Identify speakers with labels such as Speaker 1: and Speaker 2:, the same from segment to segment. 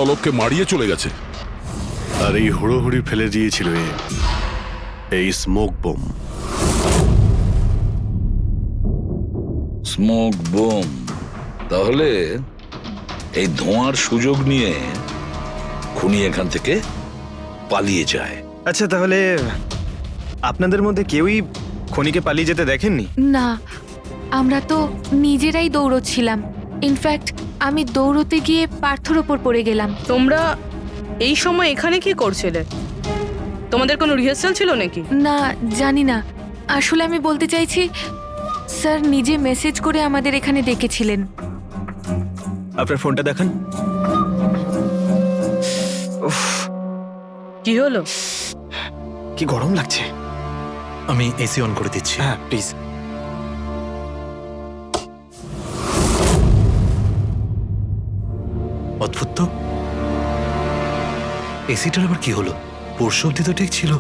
Speaker 1: অলোককে মারিয়ে চলে গেছে।
Speaker 2: আর এই হুড়োহুড়ি ফেলে দিয়েছিল এই স্মোক বোম।
Speaker 3: Smoke bomb. তাহলে এই ধোঁয়ার সুযোগ নিয়ে খুনি এখান থেকে পালিয়ে যায়।
Speaker 4: আচ্ছা, তাহলে আপনাদের মধ্যে কেউই খনিকে পালিয়ে যেতে দেখেননি?
Speaker 5: না, আমরা তো নিজেরাই দৌড়চ্ছিলাম। ইনফ্যাক্ট আমি দৌড়তে গিয়ে পার্থর ওপর পড়ে গেলাম।
Speaker 6: তোমরা এই সময় এখানে কি করছিলে? তোমাদের কোনো রিহার্সাল ছিল নাকি?
Speaker 5: না, জানি না। আসলে আমি বলতে চাইছি, স্যার নিজে মেসেজ করে আমাদের এখানে ডেকেছিলেন।
Speaker 4: আপনার ফোনটা দেখান। উফ,
Speaker 6: কি হলো?
Speaker 4: কি গরম লাগছে।
Speaker 7: আমি এসি অন করে দিচ্ছি।
Speaker 4: হ্যাঁ, প্লিজ।
Speaker 7: অদ্ভুত তো, এসিটার আবার কি হলো? পরশু অব্দি তো ঠিক ছিল।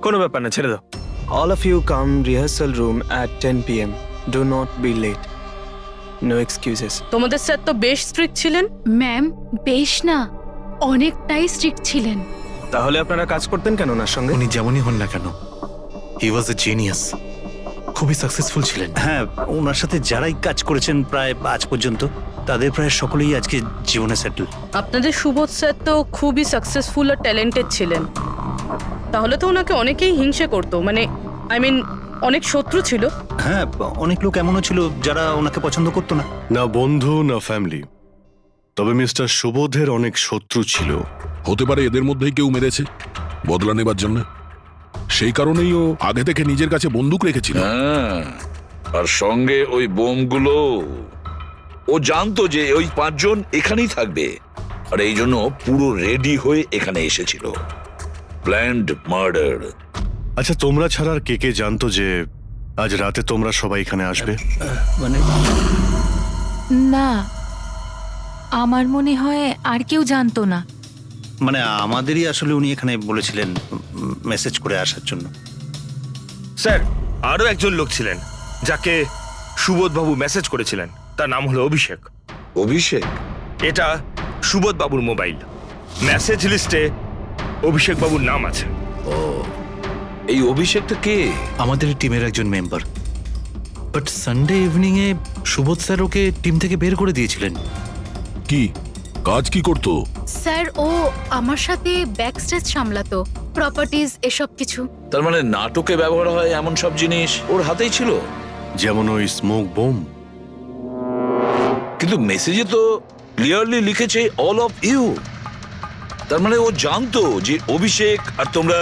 Speaker 4: কোনো ব্যাপার না, ছেড়ে দাও। All of you come rehearsal room at 10 p.m. Do not be late. No excuses.
Speaker 6: তোমাদের স্যার তো বেশ স্ট্রিক্ট ছিলেন।
Speaker 8: ম্যাম, বেশ না, অনেকটাই স্ট্রিক্ট ছিলেন।
Speaker 4: তাহলে আপনারা কাজ করতেন কেন ওনার সঙ্গে?
Speaker 7: উনি যেমনই হন না কেন, হি ওয়াজ এ জিনিয়াস। খুবই সাকসেসফুল ছিলেন।
Speaker 9: হ্যাঁ, ওনার সাথে যারাই কাজ করেছেন প্রায় আজ পর্যন্ত, তাদের প্রায় সকলেই আজকে জীবনে সেটেল।
Speaker 6: আপনাদের সুবোধ স্যার তো খুবই সাকসেসফুল আর ট্যালেন্টেড ছিলেন। তাহলে তো ওনাকে অনেকেই হিংসে করতো, মানে আই মিন অনেক শত্রু ছিল।
Speaker 9: হ্যাঁ, অনেক লোক এমনও ছিল যারা ওনাকে পছন্দ করতো না।
Speaker 2: না বন্ধু না ফ্যামিলি, তবে মিস্টার সুবোধের অনেক শত্রু ছিল।
Speaker 1: হতে পারে এদের মধ্যেই কেউ মেরেছে বদলা নেবার জন্য। সেই কারণেই ও আগে থেকে নিজের কাছে বন্দুক রেখেছিল।
Speaker 3: হ্যাঁ, আর সঙ্গে ওই বোমগুলো। ও জানতো যে ওই 5 জন এখানেই থাকবে, আর এই জন্য পুরো রেডি হয়ে এখানে এসেছিল। Planned murder.
Speaker 2: আচ্ছা, তোমরা ছাড়া আর কে কে জানতো যে আজ রাতে তোমরা সবাই এখানে আসবে?
Speaker 9: মানে
Speaker 5: না, আমার মনে হয় আর কেউ জানতো না।
Speaker 9: মানে আমাদেরই আসলে উনি এখানে বলেছিলেন মেসেজ করে আসার জন্য।
Speaker 4: স্যার, আরো একজন লোক ছিলেন যাকে সুবোধ বাবু মেসেজ করেছিলেন। তার নাম হলো অভিষেক।
Speaker 3: অভিষেক?
Speaker 4: এটা সুবোধ বাবুর মোবাইল। মেসেজ লিস্টে অভিষেক বাবুর নাম আছে।
Speaker 3: ও, এই অভিষেকটা কে?
Speaker 7: আমাদের টিমের একজন member. But Sunday evening A Subodh sir okay team থেকে বের করে দিয়েছিলেন।
Speaker 1: কি কাজ কি করতো?
Speaker 8: স্যার, ও আমার সাথে ব্যাক স্টেজ সামলাতো, প্রপার্টিজ এসব কিছু।
Speaker 3: তার মানে নাটকে ব্যবহার হয় এমন সব জিনিস ওর হাতেই ছিল।
Speaker 2: যেমন ওই স্মোক বোম।
Speaker 3: কিন্তু মেসেজে তো ক্লিয়ারলি লিখেছে অল অফ ইউ। তার মানে ও জানতো যে অভিষেক আর তোমরা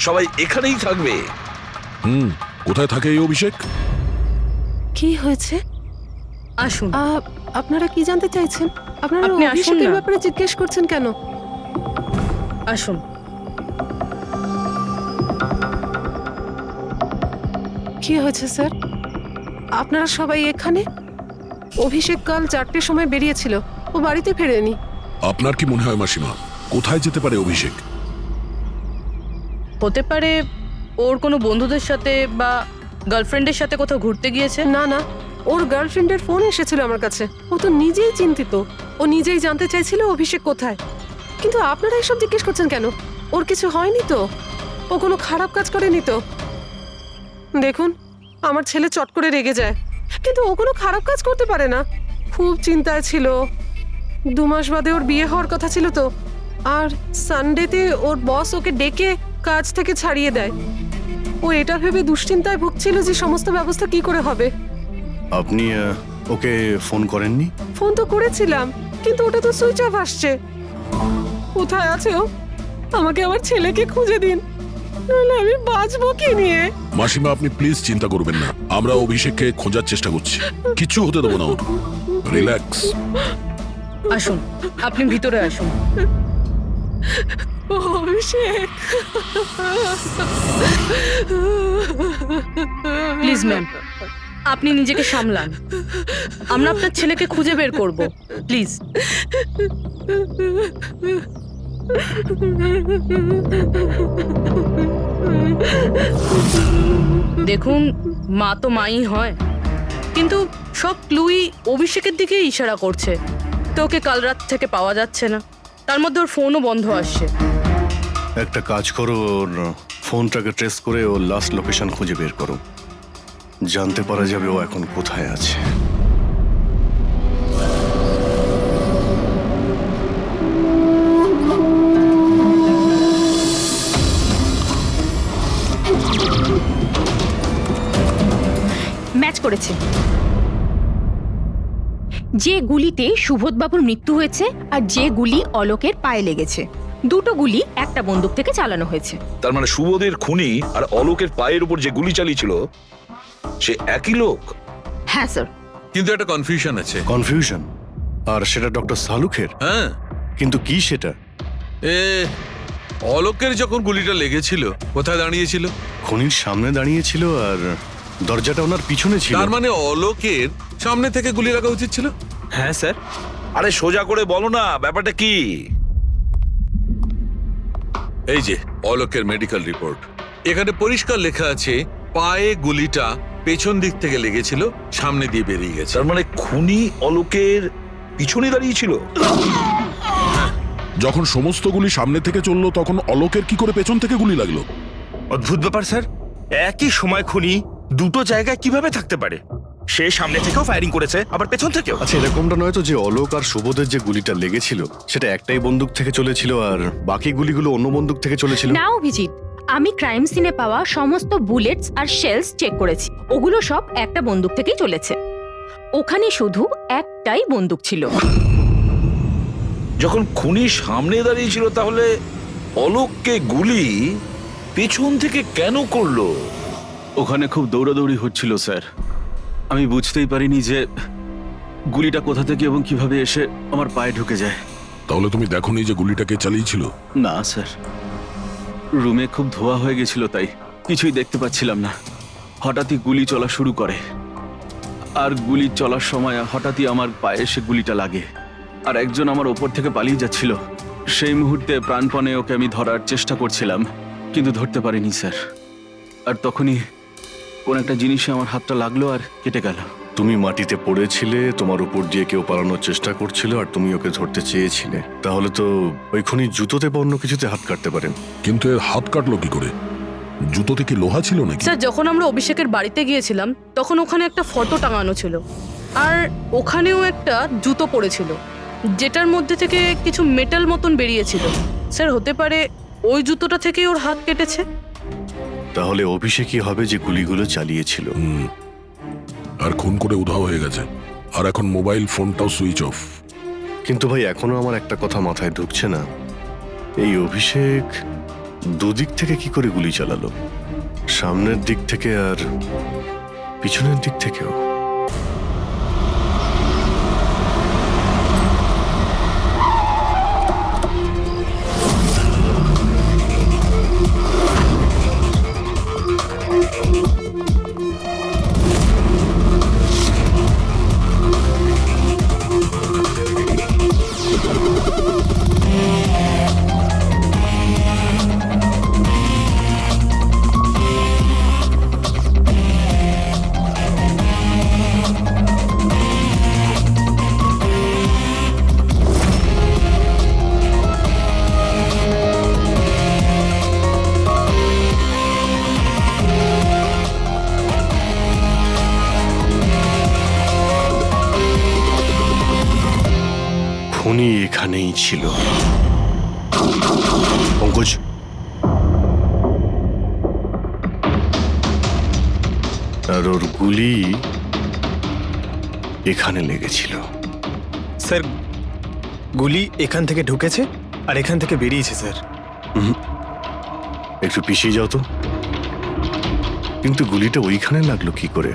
Speaker 3: সবাই এখানেই থাকবে।
Speaker 1: কোথায় থাকে এই অভিষেক?
Speaker 10: কি হয়েছে?
Speaker 6: আসুন।
Speaker 10: আপনারা কি জানতে চাইছেন? আপনারা
Speaker 6: আপনি আসুন
Speaker 10: অভিষেকের
Speaker 6: না।
Speaker 10: ব্যাপারে জিজ্ঞেস করছেন কেন?
Speaker 6: আসুন।
Speaker 10: কি হয়েছে স্যার? আপনারা সবাই এখানে? অভিষেক কাল 4টের সময় বেরিয়েছিল, ও বাড়িতে ফেরেনি।
Speaker 1: আপনার কি মনে হয় মাসিমা, কোথায় যেতে পারে অভিষেক?
Speaker 6: হতে পারে ওর কোনো বন্ধুদের সাথে বা গার্লফ্রেন্ডের সাথে কোথাও ঘুরতে গিয়েছে।
Speaker 10: না না, ওর গার্লফ্রেন্ডের ফোন এসেছিল আমার কাছে। ও তো নিজেই চিন্তিত, ও নিজেই জানতে চাইছিল অভিষেক কোথায়। কিন্তু আপনারা এসব জিজ্ঞেস করছেন কেন? ওর কিছু হয়নি তো? ও কোনো খারাপ কাজ করেনি তো? দেখুন, আমার ছেলে চট করে রেগে যায়, কিন্তু ও কোনো খারাপ কাজ করতে পারে না। খুব চিন্তায় ছিল। 2 মাস বাদে ওর বিয়ে হওয়ার কথা ছিল তো। আর সানডেতে ওর বস ওকে ডেকে কাজ থেকে ছাড়িয়ে দেয়। ও এটা ভেবে দুশ্চিন্তায় ভুগছিল যে সমস্ত ব্যবস্থা কি করে হবে।
Speaker 2: আপনি ওকে ফোন করেননি?
Speaker 10: ফোন তো করেছিলাম, কিন্তু ওটা তো সুইচ অফ আসছে। কোথায় আছে ও? আমাকে আমার ছেলেকে খুঁজে দিন, নাহলে আমি বাঁচবো কি নিয়ে?
Speaker 1: মাসিমা, আপনি প্লিজ চিন্তা করবেন না, আমরা অভিষেককে খোঁজার চেষ্টা করছি। কিচ্ছু হতে দেবো না ওর। রিল্যাক্স।
Speaker 6: আসুন, আপনি ভিতরে আসুন।
Speaker 10: অভিষেক,
Speaker 6: প্লিজ ম্যাম, আপনি নিজেকে সামলান। আমরা আপনার ছেলেকে খুঁজে বের করব, প্লিজ। দেখুন, মা তো মাই হয়, কিন্তু সব ক্লুই অভিষেকের দিকে ইশারা করছে। তো ওকে কাল রাত থেকে পাওয়া যাচ্ছে না, তার মধ্যে ওর ফোনও বন্ধ আসছে।
Speaker 2: একটা কাজ করো, ওর ফোনটাকে ট্রেস করে ওর লাস্ট লোকেশন খুঁজে বের করো। জানতে পারা যাবে ও এখন কোথায় আছে।
Speaker 11: ম্যাচ করেছে। যে গুলিতে সুবোধবাবুর মৃত্যু হয়েছে আর যে গুলি অলোকের পায়ে লেগেছে, দুটো গুলি একটা বন্দুক থেকে চালানো হয়েছে।
Speaker 3: তার মানে সুবোধের খুনি আর অলোকের পায়ের উপর যে গুলি চালিয়েছিল সে একই লোক।
Speaker 11: হ্যাঁ স্যার।
Speaker 12: কিন্তু একটা কনফিউশন আছে।
Speaker 2: কনফিউশন? আর সেটা ডক্টর সালুখের?
Speaker 12: হ্যাঁ,
Speaker 2: কিন্তু কি সেটা?
Speaker 12: অলোকের যখন গুলিটা লেগেছিল কোথায় দাঁড়িয়েছিল?
Speaker 2: খনির সামনে দাঁড়িয়েছিল আর দরজাটা ওনার পিছনে ছিল।
Speaker 12: তার মানে অলোকের সামনে থেকে গুলি লাগা উচিত ছিল।
Speaker 4: হ্যাঁ স্যার।
Speaker 3: আরে সোজা করে বলো না, ব্যাপারটা কি?
Speaker 12: এই যে অলোকের মেডিকেল রিপোর্ট, এখানে পরিষ্কার লেখা আছে পায়ে গুলিটা পেছন দিক থেকে লেগেছিল, সামনে দিয়ে বেরিয়ে গেছে।
Speaker 3: তার মানে খুনি অলোকের পিছনে দাঁড়িয়েছিল।
Speaker 1: যখন সমস্ত গুলি সামনে থেকে চললো তখন অলোকের কি করে পেছন থেকে গুলি লাগলো?
Speaker 13: অদ্ভুত ব্যাপার স্যার, একই সময় খুনি দুটো জায়গায় কিভাবে থাকতে পারে? সে সামনে থেকেও ফায়ারিং করেছে, আবার পেছন থেকেও।
Speaker 2: আচ্ছা, এরকমটা নয় তো যে অলোক আর সুবোধের যে গুলিটা লেগেছিল সেটা একটাই বন্দুক থেকে চলেছিল আর বাকি গুলিগুলো অন্য বন্দুক থেকে চলেছিল?
Speaker 11: না অভিজিৎ, আমি ক্রাইম সিনে পাওয়া সমস্ত বুলেটস আর শেলস চেক করেছি, ওগুলো সব একটা বন্দুক থেকেই চলেছে। ওখানে শুধু একটাই বন্দুক ছিল।
Speaker 3: যখন খুনি সামনে দাঁড়িয়েছিল তাহলে অলোককে গুলি পেছন থেকে কেন করলো?
Speaker 14: ওখানে খুব দৌড়াদৌড়ি হচ্ছিল স্যার, আমি বুঝতেই পারিনি যে গুলিটা কোথা থেকে এবং কিভাবে এসে আমার পায়ে ঢুকে যায়।
Speaker 1: তাহলে তুমি দেখোনি যে গুলিটাকে চালিয়েছিল?
Speaker 14: না স্যার, রুমে খুব ধোয়া হয়ে গেছিল তাই কিছুই দেখতে পাচ্ছিলাম না। হঠাৎই গুলি চলা শুরু করে আর গুলি চলার সময় হঠাৎই আমার পায়ে এসে গুলিটা লাগে আর একজন আমার ওপর থেকে পালিয়ে যাচ্ছিল। সেই মুহূর্তে প্রাণপণে ওকে আমি ধরার চেষ্টা করছিলাম কিন্তু ধরতে পারিনি স্যার। আর তখনই কোন একটা জিনিসে আমার হাতটা লাগলো আর কেটে গেল।
Speaker 2: তুমি মাটিতে পড়েছিলে, তোমার উপর দিয়ে কেউ পালানোর চেষ্টা করছিল আর তুমি ওকে ধরতে চেয়েছিলে। তাহলে তো ওই খুনি জুতোতে বা অন্য কিছুতে হাত কাটতে পারেন।
Speaker 1: কিন্তু এর হাত কাটলো কি করে? জুতোতে কি লোহা ছিল নাকি?
Speaker 6: স্যার, যখন আমরা অভিষেকের বাড়িতে গিয়েছিলাম তখন ওখানে একটা ফটো টাঙানো ছিল আর ওখানেও একটা জুতো পড়েছিল যেটার মধ্যে থেকে কিছু মেটাল মতন বেরিয়েছিল। স্যার, হতে পারে ওই জুতোটা থেকেই ওর হাত কেটেছে।
Speaker 2: তাহলে অভিষেকই হবে যে গুলিগুলো চালিয়েছিল।
Speaker 1: আর খুন করে উধাও হয়ে গেছে আর এখন মোবাইল ফোনটাও সুইচ অফ।
Speaker 2: কিন্তু ভাই, এখনো আমার একটা কথা মাথায় ঢুকছে না, এই অভিষেক দুদিক থেকে কি করে গুলি চালালো? সামনের দিক থেকে আর পিছনের দিক থেকেও। খুনি এখানেই ছিল। পঙ্কজ, আর ওর গুলি এখানে লেগেছিল।
Speaker 4: স্যার, গুলি এখান থেকে ঢুকেছে আর এখান থেকে বেরিয়েছে স্যার।
Speaker 2: একটু পিছিয়ে যাও তো। কিন্তু গুলিটা ওইখানে লাগলো কি করে?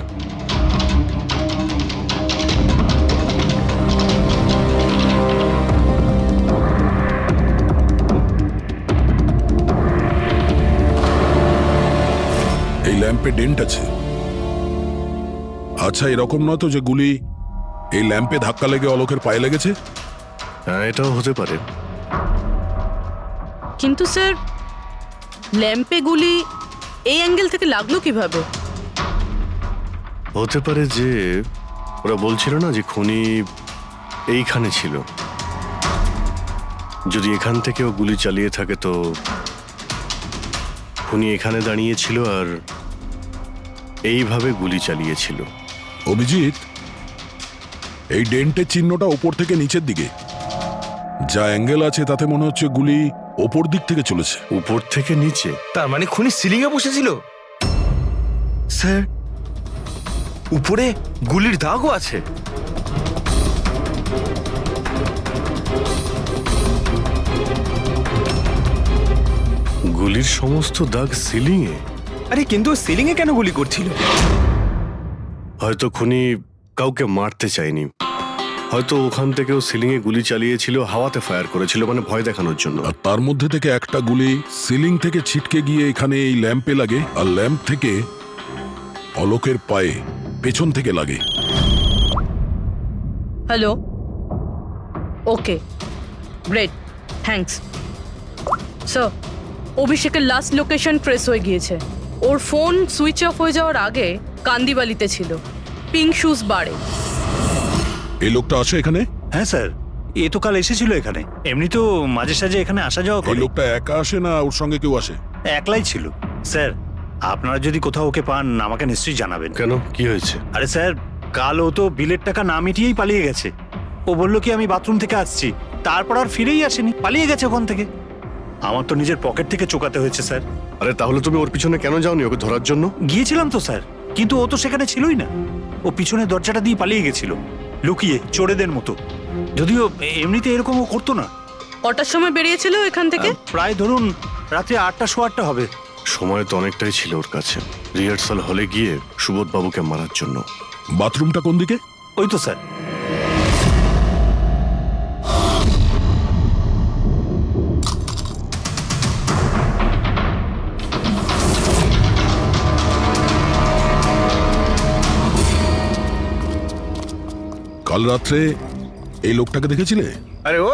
Speaker 1: এই ল্যাম্পে ডেন্ট আছে। আচ্ছা, এরকম নয় তো যে গুলি এই ল্যাম্পে ধাক্কা লেগে অলোকের পায়ে লেগেছে?
Speaker 2: হ্যাঁ, এটাও হতে পারে।
Speaker 6: কিন্তু স্যার, ল্যাম্পে গুলি এই অ্যাঙ্গেল থেকে লাগলো কিভাবে?
Speaker 2: হতে পারে যে ওরা বলছিল না যে খুনি এইখানে ছিল, যদি এখান থেকেও গুলি চালিয়ে থাকে তো খুনি এখানে দাঁড়িয়েছিল আর এইভাবে গুলি চালিয়েছিল।
Speaker 1: অভিজিৎ, এই ডেন্টের চিহ্নটা ওপর থেকে নিচের দিকে, যা অ্যাঙ্গেল আছে তাতে মনে হচ্ছে গুলি ওপর দিক থেকে চলেছে।
Speaker 2: উপর থেকে নিচে?
Speaker 13: তার মানে খুনি সিলিং এ বসেছিল। স্যার, উপরে গুলির দাগও আছে।
Speaker 2: গুলির সমস্ত দাগ সিলিং এ?
Speaker 4: আরে কিন্তু সিলিং এ কেন গুলি করছিল?
Speaker 2: হয়তো খুনি কাউকে মারতে চায়নি, হয়তো ওখান থেকেও সিলিং এ গুলি চালিয়েছিল, হাওয়াতে ফায়ার করেছিল, মানে ভয় দেখানোর জন্য।
Speaker 1: আর তার মধ্যে থেকে একটা গুলি সিলিং থেকে ছিটকে গিয়ে এখানে এই ল্যাম্পে লাগে, আর ল্যাম্প থেকে অলোকের পায়ে পেছন থেকে লাগে।
Speaker 6: হ্যালো, ওকে, গ্রেট, থ্যাঙ্কস। স্যার, অভিষেকের লাস্ট লোকেশন ট্রেস হয়ে গিয়েছে। ওর ফোন সুইচ অফ হয়ে যাওয়ার আগে কান্দিবালিতে ছিল, পিঙ্ক শুজ বারে।
Speaker 1: এই লোকটা আসে এখানে?
Speaker 9: হ্যাঁ স্যার, এ তো কাল এসেছিল এখানে। এমনি তো মাঝে সাঝে এখানে আসা যাওয়া
Speaker 1: এই
Speaker 9: করে।
Speaker 1: লোকটা একা আসে না ওর সঙ্গে কেউ আসে?
Speaker 9: একলাই ছিল। স্যার, আপনারা যদি কোথাও ওকে পান আমাকে নিশ্চয়ই জানাবেন।
Speaker 2: কেন, কি হয়েছে?
Speaker 9: আরে স্যার, কাল ও তো বিলের টাকা না মিটিয়েই পালিয়ে গেছে। ও বললো কি আমি বাথরুম থেকে আসছি, তারপর আর ফিরেই আসেনি, পালিয়ে গেছে ওখান থেকে। আমার তো নিজের পকেট থেকে চোকাতে হয়েছে স্যার।
Speaker 2: আরে তাহলে তুমি ওর পিছনে কেন যাওনি ওকে ধরার জন্য?
Speaker 9: গিয়েছিলাম তো স্যার, কিন্তু ও তো সেখানে ছিলই না। ও পিছনে দরজাটা দিয়ে পালিয়ে গেছিল, লুকিয়ে চোরেদের মতো। যদিও এমনিতে এরকম ও করতো না।
Speaker 6: কটার সময় বেরিয়েছিল এখান থেকে?
Speaker 9: প্রায় ধরুন রাত্রে 8টা সোয়া 8টা হবে।
Speaker 2: সময় তো অনেকটাই ছিল ওর কাছে, রিহার্সাল হলে গিয়ে সুবোধ বাবুকে মারার জন্য।
Speaker 1: বাথরুমটা কোন দিকে?
Speaker 9: ওই তো স্যার।
Speaker 1: কাল রাত্রে এই লোকটাকে দেখেছিলে?
Speaker 13: আরে ও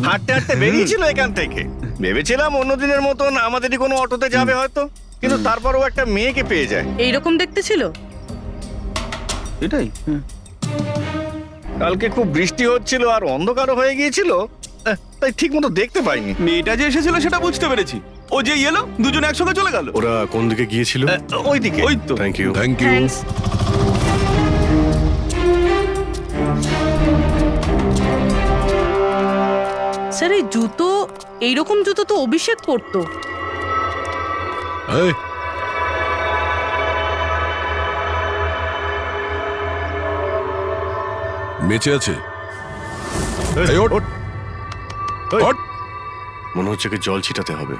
Speaker 13: হাঁটতে হাঁটতে বেরিয়েছিল এখান থেকে। ভেবেছিলাম অন্যদিনের মতন আমাদেরই কোনো অটোতে যাবে হয়তো, কিন্তু তারপর ও একটা মেয়েকে পেয়ে যায়।
Speaker 6: এইরকম দেখতে ছিল?
Speaker 14: এটাই।
Speaker 13: কালকে খুব বৃষ্টি হচ্ছিল আর অন্ধকারও হয়ে গিয়েছিল, তাই ঠিক মতো দেখতে পাইনি।
Speaker 14: মেয়েটা যে এসেছিল সেটা বুঝতে পেরেছি। ও যে এলো দুজনে একসঙ্গে চলে গেল।
Speaker 2: ওরা কোন দিকে গিয়েছিল?
Speaker 13: ওইদিকে।
Speaker 14: ওই তো।
Speaker 2: Thank you.
Speaker 1: Thank you.
Speaker 6: Thanks. Sir, এই জুতো, এইরকম জুতো তো অভিষেক পরতো।
Speaker 1: এই, বেঁচে আছে? এই, ওঠ, ওঠ।
Speaker 2: মনে হচ্ছে কি জল ছিটাতে হবে।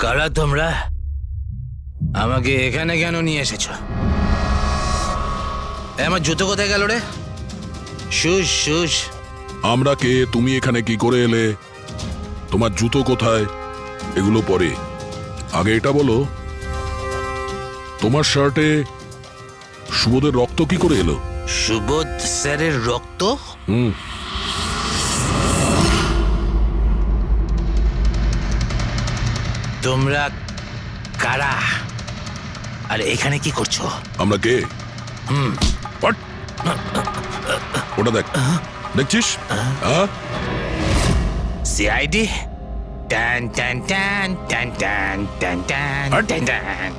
Speaker 15: কারা তোমরা? আমাকে এখানে কেন নিয়ে এসেছো? আমার জুতো কোথায় গেল রে? Shoes shoes.
Speaker 1: আমরা কে, তুমি এখানে কি করে এলে, তোমার জুতো কোথায়, এগুলো পরে। আগে এটা বলো, তোমার শার্টে সুবোধের রক্ত কি করে এলো?
Speaker 15: সুবোধ স্যারের রক্ত?
Speaker 1: হুম।
Speaker 15: তোমরা কারা আর এখানে কি করছো?
Speaker 1: আমরা কে? What? ওটা দেখ, দেখছিস?
Speaker 15: সিআইডি? টান টান টান টান টান টান টান টান টান।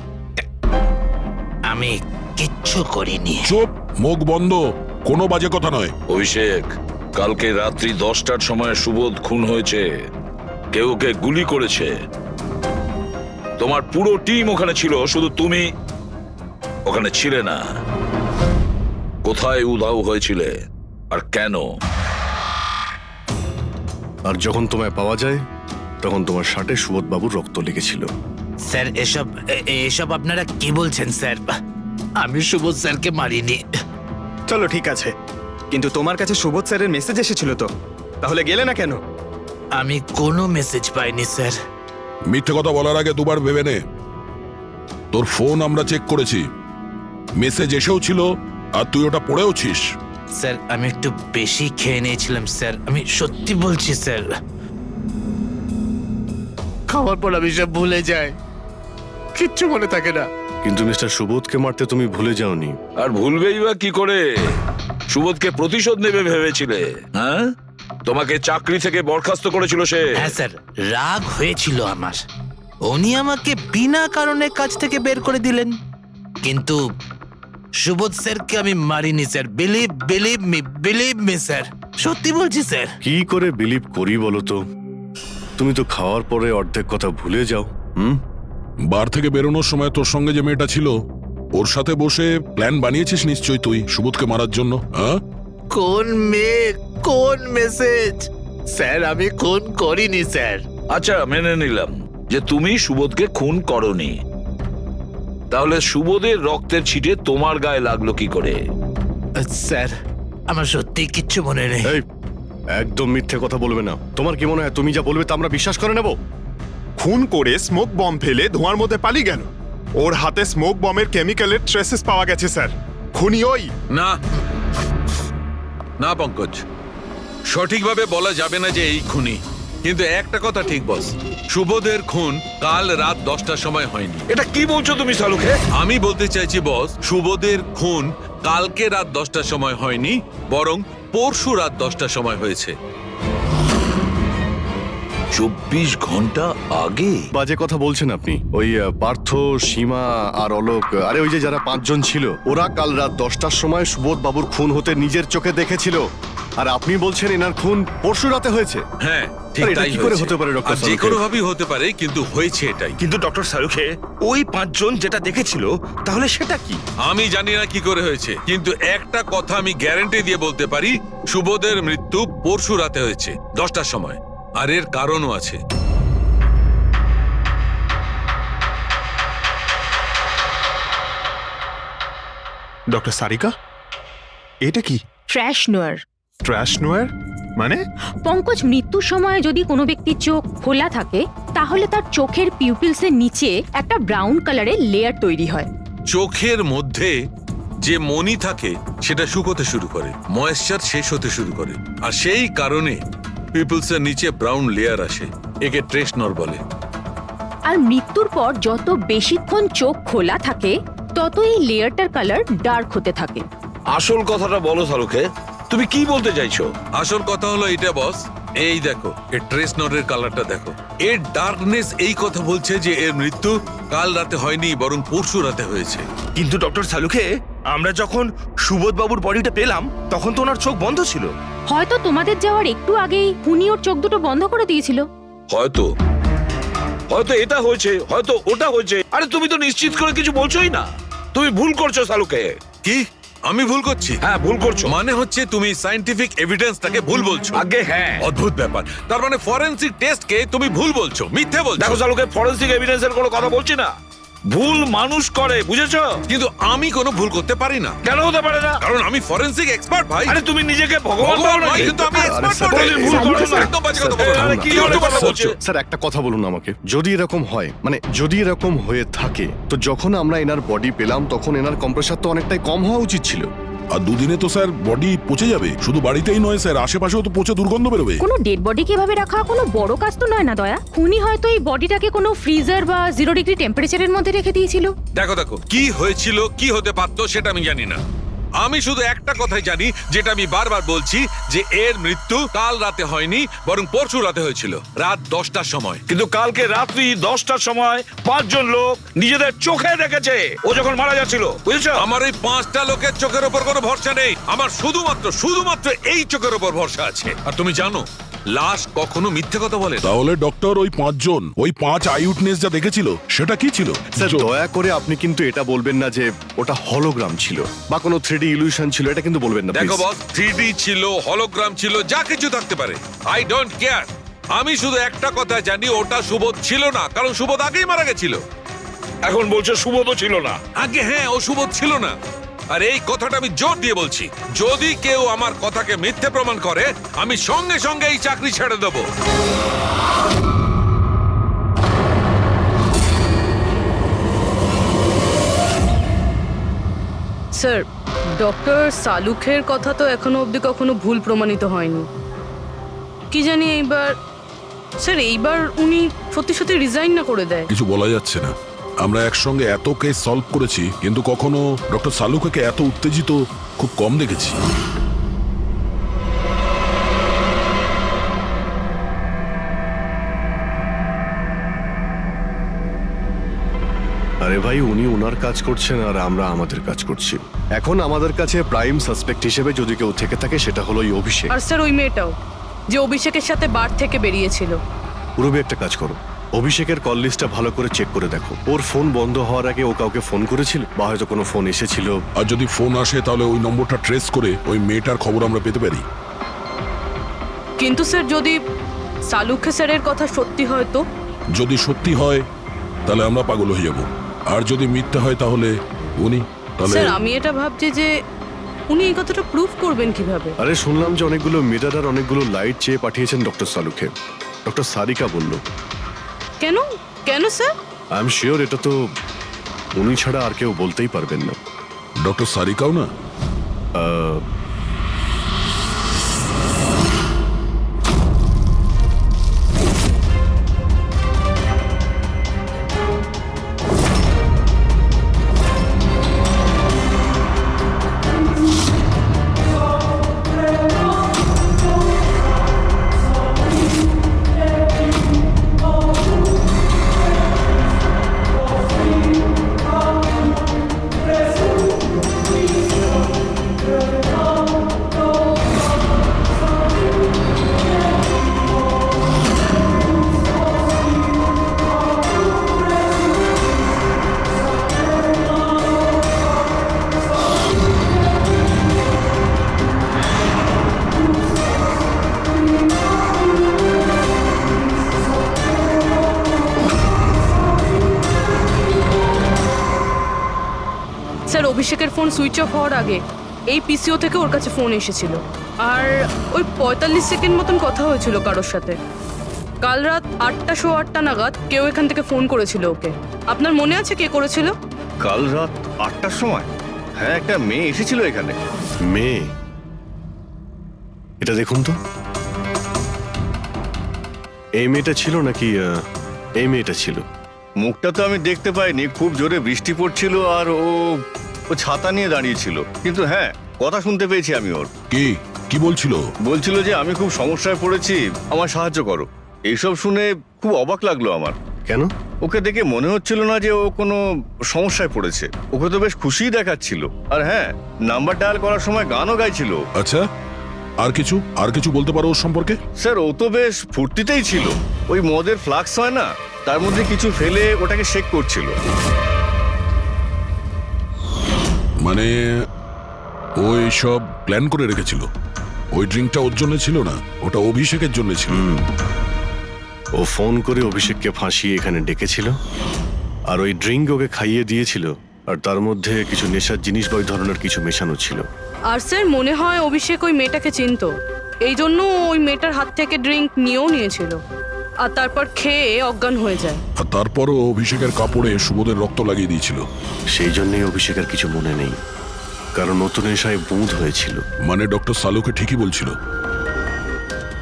Speaker 15: আমি কিচ্ছু করিনি।
Speaker 1: চুপ, মুখ বন্ধ, কোনো বাজে কথা নয়।
Speaker 3: অভিষেক, কালকে রাত্রি 10টার সময় সুবোধ খুন হয়েছে, কেউ কে গুলি করেছে। তোমার পুরো টিম ওখানে ছিল, শুধু তুমি ওখানে ছিলে না। কোথায় উধাও হয়েছিলে আর কেন?
Speaker 2: আর যখন তোমায় পাওয়া যায় তখন তোমার শার্টে সুবোধ বাবুর রক্ত লেগেছিল।
Speaker 15: স্যার, এসব আপনারা কি বলছেন স্যার? আমি সুবোধ স্যারকে মারিনি।
Speaker 4: চলো ঠিক আছে, কিন্তু তোমার কাছে সুবোধ স্যারের মেসেজ এসেছিল তো, তাহলে গেলে না কেন?
Speaker 15: আমি কোনো মেসেজ পাইনি স্যার।
Speaker 1: মিথ্যে কথা বলার আগে দুবার ভেবে নে। তোর ফোন আমরা চেক করেছি, মেসেজ এসেও ছিল আর তুই ওটা পড়েওছিস।
Speaker 15: স্যার, আমি একটু বেশি খেয়ে নিয়েছিলাম স্যার, আমি সত্যি বলছি স্যার। খাওয়ার পর আমি সব ভুলে যাই, কিচ্ছু মনে থাকে না।
Speaker 2: কিন্তু মিস্টার সুবোধকে মারতে তুমি ভুলে যাওনি।
Speaker 3: আর ভুলবেই বা কি করে? সুবোধকে প্রতিশোধ নেবে ভেবেছিলে? হ্যাঁ, তোমাকে চাকরি থেকে বরখাস্ত করেছিল সে।
Speaker 15: হ্যাঁ স্যার, রাগ হয়েছিল আমার। উনি আমাকে বিনা কারণে কাজ থেকে বের করে দিলেন, কিন্তু সুবোধ স্যারকে আমি মারিনি স্যার। বিলিভ মি স্যার, সত্যি বলছি স্যার।
Speaker 2: কি করে বিলিভ করি বলো তো? তুমি তো খাওয়ার পরে অর্ধেক কথা ভুলে যাও।
Speaker 1: বার থেকে বেরোনোর সময় তোর সঙ্গে যে মেয়েটা ছিল ওর সাথে বসে প্ল্যান বানিয়েছিস নিশ্চয়ই তুই সুবোধকে মারার জন্য। হ্যাঁ,
Speaker 15: কোন মেয়ে, কোন মেসেজ? স্যার আমি খুন করিনি স্যার।
Speaker 3: আচ্ছা, মেনে নিলাম যে তুমি সুবোধকে খুন করনি, তাহলে সুবোধের রক্তের ছিটে তোমার গায়ে লাগলো কি করে?
Speaker 15: স্যার আমার সত্যি কিচ্ছু মনে নেই।
Speaker 2: এই, একদম মিথ্যে কথা বলবে না। তোমার কি মনে হয় তুমি যা বলবে তা আমরা বিশ্বাস করে নেব?
Speaker 16: খুন করে স্মোক বম ফেলে ধোঁয়ার মধ্যে পালিয়ে গেল। ওর হাতে স্মোক বমের কেমিক্যালের ট্রেসেস পাওয়া গেছে স্যার। খুনি ওই
Speaker 12: না না পঙ্কজ, সঠিকভাবে বলা যাবে না যে এই খুনি, কিন্তু একটা কথা ঠিক বস, সুবোধের খুন কাল রাত 10টার সময় হয়নি।
Speaker 3: এটা কি বলছো তুমি সালুকে?
Speaker 12: আমি বলতে চাইছি বস, সুবোধের খুন কালকে রাত 10টার সময় হয়নি, বরং পরশু রাত 10টার সময় হয়েছে।
Speaker 3: 24 ঘন্টা আগে?
Speaker 2: বাজে কথা বলছেন আপনি। ওই পার্থ, সীমা আর অলোক, আরে ওই যে যারা 5 জন ছিল, ওরা কাল রাত 10টার সময় সুবোধ বাবুর খুন হতে নিজের চোখে দেখেছিল। আর আপনি বলছেন এনার খুন পরশু রাতে হয়েছে?
Speaker 12: হ্যাঁ, ঠিক
Speaker 2: আরে এটা
Speaker 12: তাই
Speaker 2: কি করে
Speaker 12: হয়েছে।
Speaker 2: হতে পারে ডক্টর
Speaker 12: আর যে
Speaker 2: সালুখে?
Speaker 12: কোনো ভাবেই হতে পারে, কিন্তু হয়েছে এটাই।
Speaker 13: কিন্তু ডক্টর সালুখে, ওই 5 জন যেটা দেখেছিল তাহলে সেটা কি?
Speaker 12: আমি জানি না কি করে হয়েছে, কিন্তু একটা কথা আমি গ্যারান্টি দিয়ে বলতে পারি, সুবোধের মৃত্যু পরশু রাতে হয়েছে 10টার সময়। আর এর কারণও আছে।
Speaker 16: ডক্টর সারিকা, এটা কি?
Speaker 11: ট্র্যাশ নোয়ার।
Speaker 16: ট্র্যাশ নোয়ার মানে?
Speaker 11: পঙ্কজ, মৃত্যুর সময় যদি কোনো ব্যক্তির চোখ খোলা থাকে তাহলে তার চোখের পিউপিলসের নিচে একটা ব্রাউন কালারের লেয়ার তৈরি হয়।
Speaker 12: চোখের মধ্যে যে মনি থাকে সেটা শুকোতে শুরু করে, ময়েশ্চার শেষ হতে শুরু করে, আর সেই কারণে পিপলসের নিচে ব্রাউন লেয়ার আসে। একে ট্রেশ নর বলে।
Speaker 11: আর মৃত্যুর পর যত বেশিক্ষণ চোখ খোলা থাকে তত এই লেয়ারটার কালার ডার্ক হতে থাকে।
Speaker 3: আসল কথাটা বলো সালুকে, তুমি কি বলতে চাইছো?
Speaker 12: আসল কথা হলো এটা বস, এই দেখো, এর ট্রেস নরের কালারটা দেখো। এর ডার্কনেস এই কথা বলছে যে এর মৃত্যু কাল রাতে হয়নি, বরং পরশু রাতে হয়েছে।
Speaker 13: কিন্তু ডক্টর সালুখে, আমরা যখন সুবোধ বাবুর বডিটা পেলাম তখন তো ওনার চোখ বন্ধ ছিল।
Speaker 11: হয়তো তোমাদের যাওয়ার একটু আগেই খুনি ওর চোখ দুটো বন্ধ করে দিয়েছিল।
Speaker 3: হয়তো হয়তো এটা হয়েছে, হয়তো ওটা হয়েছে। আরে তুমি তো নিশ্চিত করে কিছু বলছোই না। তুমি ভুল করছো সালুকে।
Speaker 12: কি আমি ভুল করছি?
Speaker 3: হ্যাঁ, ভুল করছো।
Speaker 12: মানে হচ্ছে তুমি সায়েন্টিফিক এভিডেন্সটাকে ভুল বলছো।
Speaker 3: আগে হ্যাঁ,
Speaker 12: অদ্ভুত ব্যাপার। তার মানে ফরেনসিক টেস্টকে তুমি ভুল বলছো, মিথ্যে বলছো।
Speaker 3: দেখো সালুকে, ফরেনসিক এভিডেন্সের কোনো কথা বলছি না। ভুল মানুষ করে, বুঝেছো?
Speaker 12: কিন্তু আমি কোনো ভুল করতে পারি না।
Speaker 3: কেন হতে পারে না?
Speaker 12: কারণ আমি ফরেনসিক এক্সপার্ট ভাই।
Speaker 3: আরে তুমি নিজেকে ভগবান ভাবো
Speaker 12: নয়,
Speaker 3: নাকি?
Speaker 12: কিন্তু আমি এক্সপার্ট
Speaker 2: স্যার,
Speaker 12: বটে।
Speaker 3: ভুল করো না।
Speaker 12: একদম বাজে কথা বলো না।
Speaker 3: আরে কি হলো কথা বলছো?
Speaker 2: স্যার একটা কথা বলুন আমাকে, যদি এরকম হয়, মানে যদি এরকম হয়ে থাকে, তো যখন আমরা এনার বডি পেলাম তখন এনার কম্প্রেসার তো অনেকটাই কম হওয়া উচিত ছিল।
Speaker 1: আর দুদিনে তো স্যার বডি পচে যাবে। শুধু বাড়িতেই নয় স্যার, আশেপাশেও তো পচে দুর্গন্ধ বেরোবে।
Speaker 11: কোনো ডেড বডিকে এভাবে রাখা কোনো বড় কাজ তো নয় না দয়া। খুনি হয়তো এই বডিটাকে কোনো ফ্রিজার বা 0 ডিগ্রি টেম্পারেচারের মধ্যে রেখে দিয়েছিল।
Speaker 12: দেখো দেখো, কি হয়েছিল, কি হতে পারতো সেটা আমি জানি না। আমি শুধু একটা কথাই জানি, যেটা আমি বারবার বলছি, যে এর মৃত্যু কাল রাতে হয়নি, বরং পরশু রাতে হয়েছিল রাত 10টার সময়।
Speaker 3: কিন্তু কালকে রাত্রি 10টার সময় 5 জন লোক নিজেদের চোখে দেখেছে ও যখন মারা যাচ্ছিল, বুঝেছো?
Speaker 12: আমার এই 5টা লোকের চোখের ওপর কোনো ভরসা নেই। আমার শুধুমাত্র এই চোখের ওপর ভরসা আছে। আর তুমি জানো, লাশ কখনো মিথ্যে কথা বলে না।
Speaker 1: তাহলে ডক্টর, ওই 5 জন, ওই 5 আই উইটনেস যা দেখেছিল সেটা কি ছিল?
Speaker 2: স্যার দয়া করে আপনি কিন্তু এটা বলবেন না যে ওটা হলোগ্রাম ছিল বা কোনো 3D ইলিউশন ছিল, এটা কিন্তু বলবেন না
Speaker 12: দেখো
Speaker 2: please।
Speaker 12: বস, 3D ছিল, হলোগ্রাম ছিল, যা কিছু থাকতে পারে, আই ডোন্ট কেয়ার। আমি শুধু একটা কথা জানি, ওটা সুবোধ ছিল না, কারণ সুবোধ আগেই মারা গেছিল।
Speaker 3: এখন বলছো সুবোধও ছিল না?
Speaker 12: আগে হ্যাঁ, ও সুবোধ ছিল না। আর এই কথাটা আমি জোর দিয়ে বলছি, যদি কেউ আমার কথাকে মিথ্যে প্রমাণ করে, আমি সঙ্গে সঙ্গে এই চাকরি ছেড়ে দেবো।
Speaker 6: স্যার, ডক্টর সালুখের কথা তো এখনো অবধি কখনো ভুল প্রমাণিত হয়নি। কি জানি এইবার স্যার এইবার উনি সত্যি সত্যি রিজাইন না করে দেয়।
Speaker 1: কিছু বলা যাচ্ছে না। আমরা একসঙ্গে এত কেস সলভ করেছি, কিন্তু কখনো ডক্টর সালুখাকে এত উত্তেজিত খুব কম দেখেছি।
Speaker 2: আরে ভাই, উনি ওনার কাজ করছেন আর আমরা আমাদের কাজ করছি। এখন আমাদের কাছে প্রাইম সাসপেক্ট হিসেবে যদি কেউ থেকে থাকে সেটা হলো এই অভিষেক।
Speaker 6: আর স্যার ওই মেয়েটাও, যে অভিষেকের সাথে বার থেকে বেরিয়েছিল।
Speaker 2: পুরবি, একটা কাজ করো, অভিষেকের কল লিস্টটা ভালো করে চেক করে দেখো। ওর ফোন বন্ধ হওয়ার আগে ও কাউকে ফোন করেছিল, বা হয়তো কোনো ফোন এসেছিল।
Speaker 1: আর যদি ফোন আসে তাহলে ওই নম্বরটা ট্রেস করে ওই মেয়েটার খবর আমরা পেতে পারি।
Speaker 6: কিন্তু স্যার যদি সালুখে স্যারের কথা সত্যি হয় তো?
Speaker 1: যদি সত্যি হয় তাহলে আমরা পাগল হয়ে যাব, আর যদি মিথ্যা হয় তাহলে উনি তাহলে।
Speaker 6: স্যার আমি এটা ভাবছি যে উনি এই কথাটা প্রুফ করবেন কিভাবে?
Speaker 2: আরে শুনলাম যে অনেকগুলো মিটার আর অনেকগুলো লাইট চেয়ে পাঠিয়েছেন ডক্টর সালুখে। ডক্টর সারিকা বলল।
Speaker 6: কেন কেন স্যার?
Speaker 2: আই এম শিওর এটা তো উনি ছাড়া আর কেউ বলতেই পারবেন না।
Speaker 1: ডক্টর সারিকাও না?
Speaker 6: স্যার অভিষেকের ফোন সুইচ অফ হওয়ার আগে এই পিসিও থেকে ওর কাছে ফোন এসেছিল, আর ওই 45 সেকেন্ড মতন কথা হয়েছিল কারোর সাথে। কাল রাত 8:08 নাগাদ কেউ এখান থেকে ফোন করেছিল ওকে। আপনার মনে আছে কে করেছিল?
Speaker 13: কাল রাত 8টার সময়? হ্যাঁ, একটা মেয়ে এসেছিল এখানে।
Speaker 2: মেয়ে? এটা দেখুন তো, এই মেয়েটা ছিল নাকি এই মেয়েটা ছিল?
Speaker 13: মুখটা তো আমি দেখতে পাইনি, খুব জোরে বৃষ্টি পড়ছিল আর ও ছাতা নিয়ে দাঁড়িয়েছিল। কিন্তু হ্যাঁ, কথা শুনতে পেয়েছি আমি ওর।
Speaker 1: কি বলছিল?
Speaker 13: বলছিল যে আমি খুব সমস্যায় পড়েছি, আমার সাহায্য করো। এইসব শুনে খুব অবাক লাগলো আমার।
Speaker 2: কেন?
Speaker 13: ওকে দেখে মনে হচ্ছিল না যে ও কোনো সমস্যায় পড়েছে। ওকে তো বেশ খুশিই দেখাচ্ছিল। আর হ্যাঁ, নাম্বার ডায়াল করার সময় গানও গাইছিল।
Speaker 1: আচ্ছা, আর কিছু বলতে পারো ওর সম্পর্কে?
Speaker 13: স্যার ও তো বেশ ফুর্তিতেই ছিল। ওই মদের ফ্লাক্স হয় না, তার মধ্যে কিছু ফেলে ওটাকে শেক করছিল।
Speaker 1: মানে ওই সব প্ল্যান করে রেখেছিল? ওই ড্রিঙ্কটা ওর জন্য ছিল না, ওটা অভিষেকের জন্য ছিল।
Speaker 2: ও ফোন করে অভিষেককে ফাঁসিয়ে এখানে ডেকেছিল, আর ওই ড্রিঙ্ক ওকে খাইয়ে দিয়েছিল, আর তার মধ্যে কিছু নেশার জিনিস বা ওই ধরনের কিছু মেশানো ছিল।
Speaker 6: আর স্যার মনে হয় অভিষেক ওই মেয়েটাকে চিনতো, এই জন্য ওই মেয়েটার হাত থেকে ড্রিঙ্ক নিয়েও নিয়েছিল, আর তারপর খেয়ে অজ্ঞান হয়ে যায়।
Speaker 1: আর তারপরও অভিষেকের কাপড়ে সুবোধের রক্ত লাগিয়ে দিয়েছিল।
Speaker 2: সেই জন্যই অভিষেকের কিছু মনে নেই, কারণ নতুন নেশায় বুঁদ হয়েছিল।
Speaker 1: মানে ডক্টর সালুকে ঠিকই বলছিল,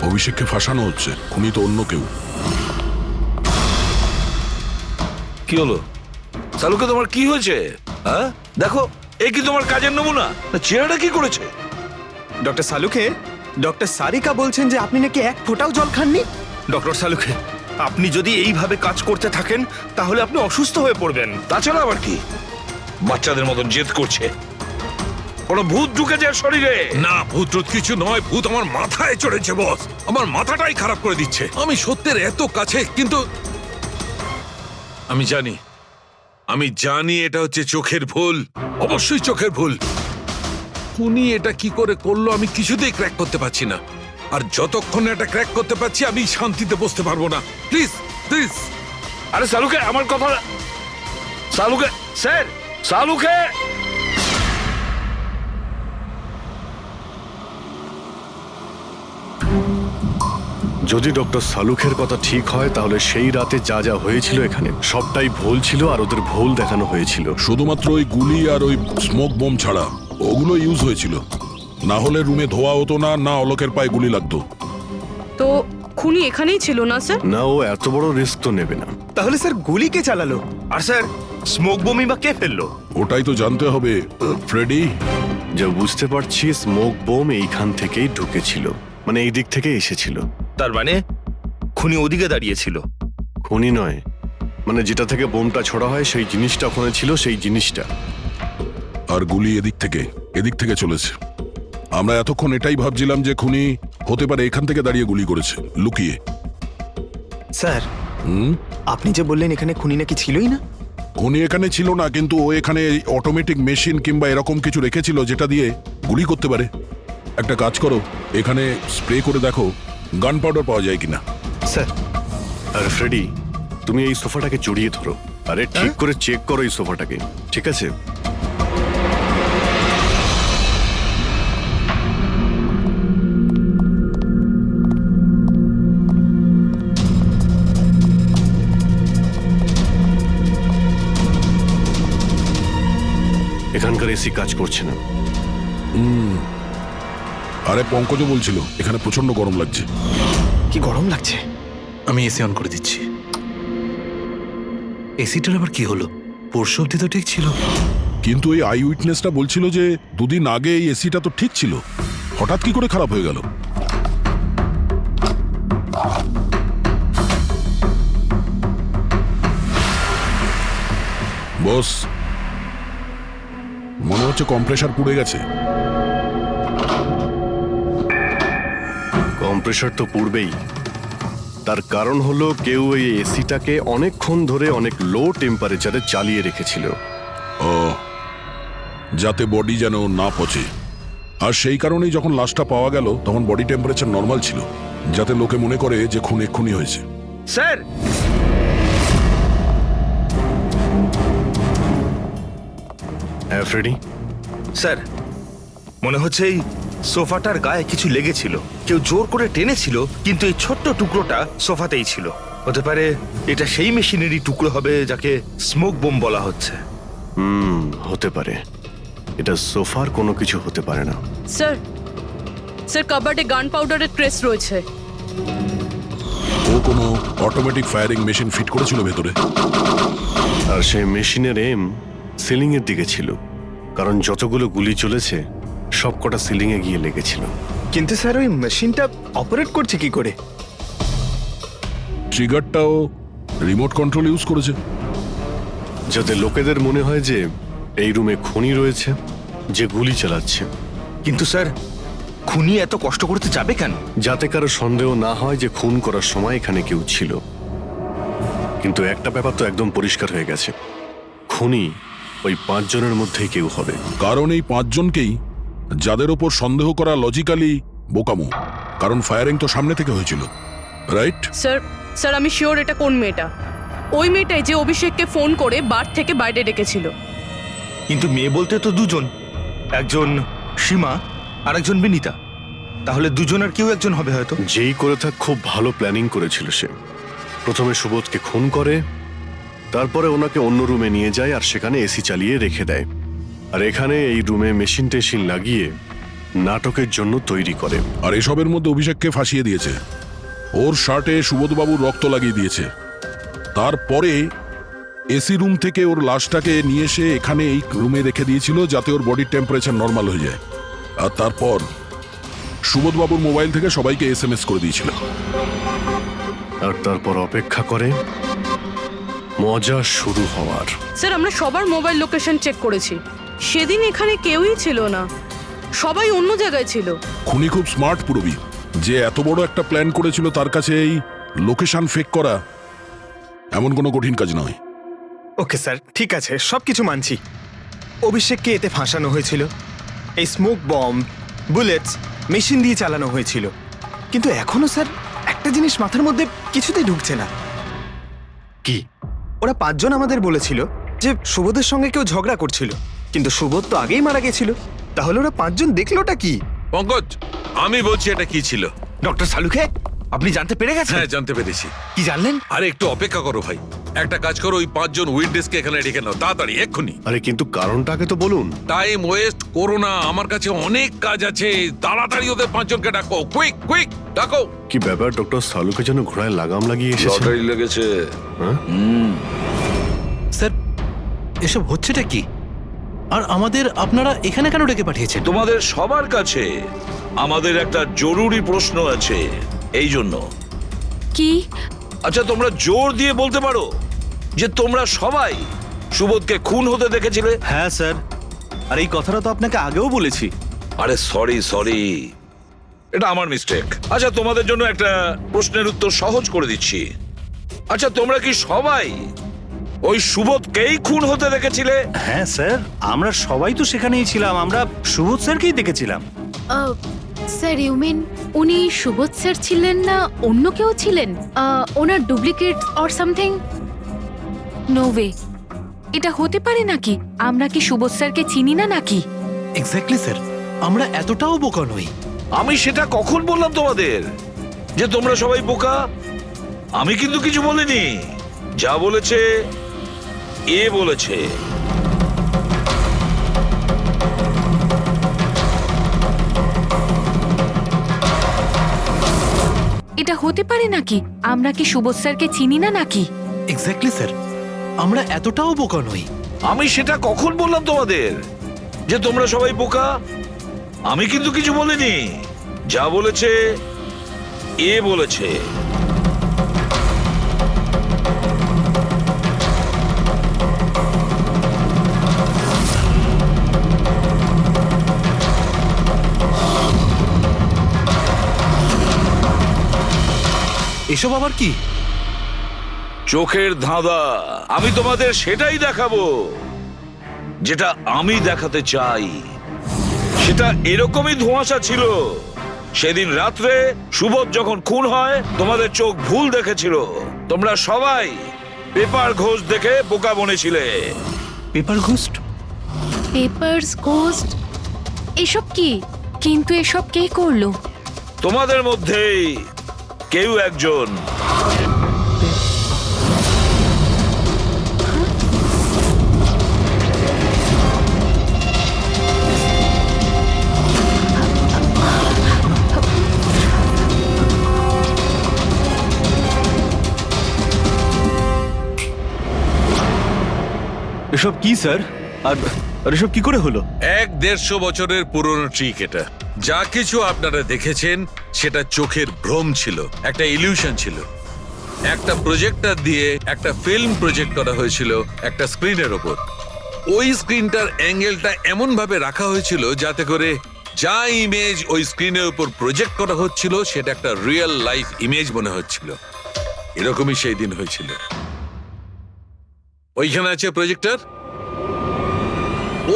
Speaker 1: অভিষেককে ফাঁসানো হচ্ছে, খুনি তো অন্য কেউ।
Speaker 3: কি হলো সালুকে, তোমার কি হয়েছে? হ্যাঁ দেখো, এই কি তোমার কাজের নমুনা? চেহারাটা কি করেছে?
Speaker 4: ডক্টর সালুখে, ডক্টর সারিকা বলছেন যে আপনি নাকি এক ফোঁটাও জল খাননি।
Speaker 17: ডক্টর সালুখে, আপনি যদি এইভাবে কাজ করতে থাকেন তাহলে আপনি অসুস্থ হয়ে পড়বেন।
Speaker 3: তাছাড়া আবার কি বাচ্চাদের মতন জেদ করছে? কোনো ভূত ঢুকে যায় শরীরে?
Speaker 12: না, ভূত কিছু নয়, ভূত আমার মাথায় চড়েছে বস। আমার মাথাটাই খারাপ করে দিচ্ছে। আমি সত্যের এত কাছে, কিন্তু আমি জানি এটা হচ্ছে চোখের ভুল, অবশ্যই চোখের ভুল। উনি এটা কি করে করলো আমি কিছুতেই ক্র্যাক করতে পারছি না, আর যতক্ষণ এটা ক্র্যাক করতে পারছি আমি শান্তিতে বসতে পারবো না। Please please.
Speaker 3: আরে সালুকে, আমার কথা। সালুকে স্যার, সালুকে।
Speaker 2: যদি ডক্টর সালুখের কথা ঠিক হয়, তাহলে সেই রাতে যা যা হয়েছিল এখানে সবটাই ভুল ছিল, আর ওদের ভুল দেখানো হয়েছিল।
Speaker 1: শুধুমাত্র ওই গুলি আর ওই স্মোক বোম ছাড়া ওগুলো ইউজ হয়েছিল, না হলে রুমে ধোয়া হতো না, না অলোকের পায়ে গুলি লাগতো।
Speaker 6: তো খুনি এখানেই ছিল না স্যার?
Speaker 2: না, ও এত বড় রিস্ক তো নেবে না।
Speaker 17: তাহলে স্যার গুলি কে চালালো? আর স্যার স্মোক বোমই বা কে ফেললো?
Speaker 1: ওটাই তো জানতে হবে ফ্রেডি।
Speaker 2: যা বুঝতে পারছি স্মোক বোম এইখান থেকেই ঢুকেছিল, মানে এই দিক থেকে এসেছিল।
Speaker 17: তার মানে খুনি ওদিকে দাঁড়িয়েছিল?
Speaker 2: খুনি নয়, মানে যেটা থেকে বোমটা ছোড়া হয় সেই জিনিসটা ওখানে ছিল, সেই জিনিসটা।
Speaker 1: আর গুলি এদিক থেকে চলেছে। আমরা এতক্ষণ এটাই ভাবছিলাম যে খুনি হতে পারে এখান থেকে দাঁড়িয়ে গুলি করেছে লুকিয়ে।
Speaker 4: স্যার, আপনি যে বললেন এখানে খুনি নাকি ছিলই না?
Speaker 1: খুনি এখানে ছিল না, কিন্তু ও এখানে অটোমেটিক মেশিন কিংবা এরকম কিছু রেখেছিল যেটা দিয়ে গুলি করতে পারে। একটা কাজ করো, এখানে স্প্রে করে দেখো গান পাউডার পাওয়া যায় কিনা।
Speaker 2: স্যার, আর ফ্রেডি তুমি এই সোফাটাকে জড়িয়ে ধরো, আরে ঠিক করে চেক করো এই সোফাটাকে, ঠিক আছে? এখানকার এসি কাজ করছে না।
Speaker 1: আরে পঙ্কজও বলছিল এখানে প্রচন্ড গরম লাগছে।
Speaker 4: কি গরম লাগছে?
Speaker 7: আমি এসি অন করে দিচ্ছি। এসিটার আবার কি হলো? পরশু অব্দি তো ঠিক ছিল।
Speaker 1: কিন্তু এই আই উইটনেসটা বলছিল যে দুদিন আগে এই এসিটা তো ঠিক ছিল, হঠাৎ কি করে খারাপ হয়ে গেল? বস, মনে হচ্ছে কম্প্রেসার পুড়ে গেছে।
Speaker 2: কম্প্রেসার তো পূর্বেই, তার কারণ হলো কেউ এই এসিটাকে অনেকক্ষণ ধরে অনেক লো টেম্পারেচারে চালিয়ে রেখেছিল।
Speaker 1: ও, যাতে বডি যেন না পচে। আর সেই কারণেই যখন লাশটা পাওয়া গেল তখন বডি টেম্পারেচার নর্মাল ছিল, যাতে লোকে মনে করে যে খুন এক্ষুনি হয়েছে।
Speaker 17: স্যার,
Speaker 2: হ্যাঁ ফ্রেডি?
Speaker 17: স্যার মনে হচ্ছে এই সোফাটার গায়ে কিছু লেগেছিল, কেউ জোর করে টেনেছিল, কিন্তু এই ছোট্ট টুকরোটা সোফাতেই ছিল। হতে পারে এটা সেই মেশিনেরই টুকরো হবে যাকে স্মোক বোম বলা হচ্ছে।
Speaker 2: হতে পারে। এটা সোফার কোনো কিছু হতে পারে না।
Speaker 6: স্যার কাবার্ডে গান পাউডারের ট্রেস রয়েছে।
Speaker 1: ও কোনো অটোমেটিক ফায়ারিং মেশিন ফিট করেছিল ভেতরে।
Speaker 2: আর সেই মেশিনের এম সিলিং এর দিকে ছিল, কারণ যতগুলো গুলি চলেছে সবকটা সিলিং এ গিয়ে লেগেছিল।
Speaker 4: কিন্তু স্যার ওই মেশিনটা অপারেট করছে কি করে?
Speaker 1: ট্রিগারটাও রিমোট কন্ট্রোল ইউজ করেছে,
Speaker 2: যাতে লোকেদের মনে হয় যে এই রুমে খুনি রয়েছে যে গুলি চালাচ্ছে।
Speaker 17: কিন্তু স্যার খুনি এত কষ্ট করতে যাবে কেন?
Speaker 2: যাতে কারো সন্দেহ না হয় যে খুন করার সময় এখানে কেউ ছিল। কিন্তু একটা ব্যাপার তো একদম পরিষ্কার হয়ে গেছে, খুনি ওই 5 জনের মধ্যেই কেউ হবে।
Speaker 1: কারণ এই 5 জনকেই যাদের ওপর সন্দেহ করা লজিক্যালি বোকামো, কারণ ফায়ারিং তো সামনে থেকে হয়েছিল, রাইট?
Speaker 6: স্যার আমি শিওর এটা কোন মেয়েটা। ওই মেয়েটাই যে অভিষেককে ফোন করে বার থেকে বাইরে ডেকেছিল।
Speaker 17: কিন্তু মেয়ে বলতে তো দুজন, একজন সীমা আর একজন বিনীতা। তাহলে দুজনের কেউ একজন হবে হয়তো।
Speaker 2: যেই করে থাক খুব ভালো প্ল্যানিং করেছিল সে। প্রথমে সুবোধকে খুন করে, তারপরে ওনাকে অন্য রুমে নিয়ে যায় আর সেখানে এসি চালিয়ে রেখে দেয়। আর এখানে এই রুমে মেশিন টেশিন লাগিয়ে নাটকের জন্য তৈরি করে।
Speaker 1: আর এসবের মধ্যে অভিষেককে ফাঁসিয়ে দিয়েছে, ওর শার্টে সুবোধবাবুর রক্ত লাগিয়ে দিয়েছে। তারপরে এসি রুম থেকে ওর লাশটাকে নিয়ে এসে এখানে এই রুমে রেখে দিয়েছিল যাতে ওর বডির টেম্পারেচার নর্মাল হয়ে যায়। আর তারপর সুবোধবাবুর মোবাইল থেকে সবাইকে SMS করে দিয়েছিল।
Speaker 2: আর তারপর অপেক্ষা করে মজা শুরু হওয়ার।
Speaker 6: স্যার আমরা সবার মোবাইল লোকেশন চেক করেছি, সেদিন এখানে কেউই ছিল না, সবাই অন্য জায়গায় ছিল।
Speaker 1: খুনি খুব স্মার্ট পুরবি, যে এত বড় একটা প্ল্যান করেছিল তার কাছে এই লোকেশন ফেক করা এমন কোনো কঠিন কাজ নয়।
Speaker 4: ওকে স্যার, ঠিক আছে, সবকিছু মানছি। অভিষেককে এতে ফাঁসানো হয়েছিল, এই স্মোক বম্ব, বুলেটস, মেশিন দিয়ে চালানো হয়েছিল। কিন্তু এখনো স্যার একটা জিনিস মাথার মধ্যে কিছুতেই ঢুকছে না।
Speaker 2: কি?
Speaker 4: ওরা 5 জন আমাদের বলেছিল যে সুবোধের সঙ্গে কেউ ঝগড়া করছিল, কিন্তু সুবোধ তো আগেই মারা গেছিল। তাহলে ওরা 5 জন দেখলোটা কি?
Speaker 12: পঙ্কজ, আমি বলছি এটা কি ছিল।
Speaker 17: ডক্টর সালুখে, আপনি জানতে পেরে গেছেন?
Speaker 12: হ্যাঁ, জানতে পেরেছি।
Speaker 17: কি জানলেন?
Speaker 12: আরে একটু অপেক্ষা করো ভাই। একটা কাজ করো, ওই 5 জন উইটনেসকে এখানে ডেকে নাও তাড়াতাড়ি, এক্ষুনি।
Speaker 2: আরে কিন্তু কারণটাকে তো বলুন।
Speaker 12: টাইম ওয়েস্ট করো না, আমার কাছে অনেক কাজ আছে। তাড়াতাড়ি ওদের 5 জনকে ডাকো, কুইক কুইক ডাকো।
Speaker 2: কি ব্যাপার, ডক্টর সালুকে যেন ঘোড়ায় লাগাম লাগিয়ে এসেছে।
Speaker 3: লটারি লেগেছে।
Speaker 7: স্যার এসব হচ্ছেটা কি? আর আমাদের আপনারা এখানে কেন ডেকে পাঠিয়েছেন?
Speaker 3: তোমাদের সবার কাছে আমাদের একটা জরুরি প্রশ্ন আছে, এই জন্য।
Speaker 5: কি?
Speaker 3: আচ্ছা, তোমরা জোর দিয়ে বলতে পারো যে তোমরা সবাই সুবোধকে খুন হতে দেখেছিলে?
Speaker 14: হ্যাঁ স্যার, আর এই কথাটা তো আপনাকে আগেও বলেছি।
Speaker 3: আরে সরি, এটা আমার মিস্টেক। আচ্ছা, তোমাদের জন্য একটা প্রশ্নের উত্তর সহজ করে দিচ্ছি। আচ্ছা, তোমরা কি সবাই ওই সুবোধকেই খুন হতে দেখেছিলে?
Speaker 9: হ্যাঁ স্যার, আমরা সবাই তো সেখানেই ছিলাম, আমরা সুবোধ স্যারকেই দেখেছিলাম।
Speaker 8: স্যার ইউ মিন উনি সুবোধ স্যার ছিলেন না অন্য কেউ ছিলেন? ওনার duplicate or something?
Speaker 5: No way, এটা হতে পারে নাকি? আমরা কি সুবোধ স্যারকে চিনি না নাকি?
Speaker 7: এক্স্যাক্টলি স্যার, আমরা এতটাও বোকা নই।
Speaker 3: আমি সেটা কখন বললাম তোমাদের যে তোমরা সবাই বোকা? আমি কিন্তু কিছু বলিনি। যা বলেছে এ বলেছে।
Speaker 5: এটা হতে পারে নাকি? আমরা কি সুবোধ স্যারকে চিনি না নাকি?
Speaker 7: এক্স্যাক্টলি স্যার, আমরা এতটাও বোকা নই।
Speaker 3: আমি সেটা কখন বললাম তোমাদের যে তোমরা সবাই বোকা? আমি কিন্তু কিছু বলিনি। যা বলেছে এ বলেছে।
Speaker 7: এসব আবার কি?
Speaker 3: চোখের ধাঁধা। আমি তোমাদের সেটাই দেখাবো যেটা আমি দেখাতে চাই। সেটা এরকমই ধোঁয়াশা ছিল। সেদিন রাত্রে সুবোধ যখন খুন হয়, তোমাদের চোখ ভুল দেখেছিল। তোমরা সবাই পেপার ঘোষ দেখে বোকা বনেছিলে।
Speaker 9: Paper ghost?
Speaker 8: পেপারস ঘোস্ট এসব কি?
Speaker 5: কিন্তু এসব কে করলো?
Speaker 3: তোমাদের মধ্যেই কেউ একজন।
Speaker 14: এসব কি স্যার? আর এসব কি করে হলো?
Speaker 12: 150 বছরের পুরনো ট্রিক এটা। যা কিছু আপনারা দেখেছেন সেটা চোখের ভ্রম ছিল, একটা ইলিউশন ছিল। একটা প্রজেক্টর দিয়ে একটা ফিল্ম প্রজেক্ট করা হয়েছিল একটা স্ক্রিনের ওপর। ওই স্ক্রিনটার অ্যাঙ্গেলটা এমন ভাবে রাখা হয়েছিল যাতে করে যা ইমেজ ওই স্ক্রিনের উপর প্রজেক্ট করা হচ্ছিল সেটা একটা রিয়েল লাইফ ইমেজ মনে হচ্ছিল। এরকমই সেই দিন হয়েছিল। ওইখানে আছে প্রজেক্টর।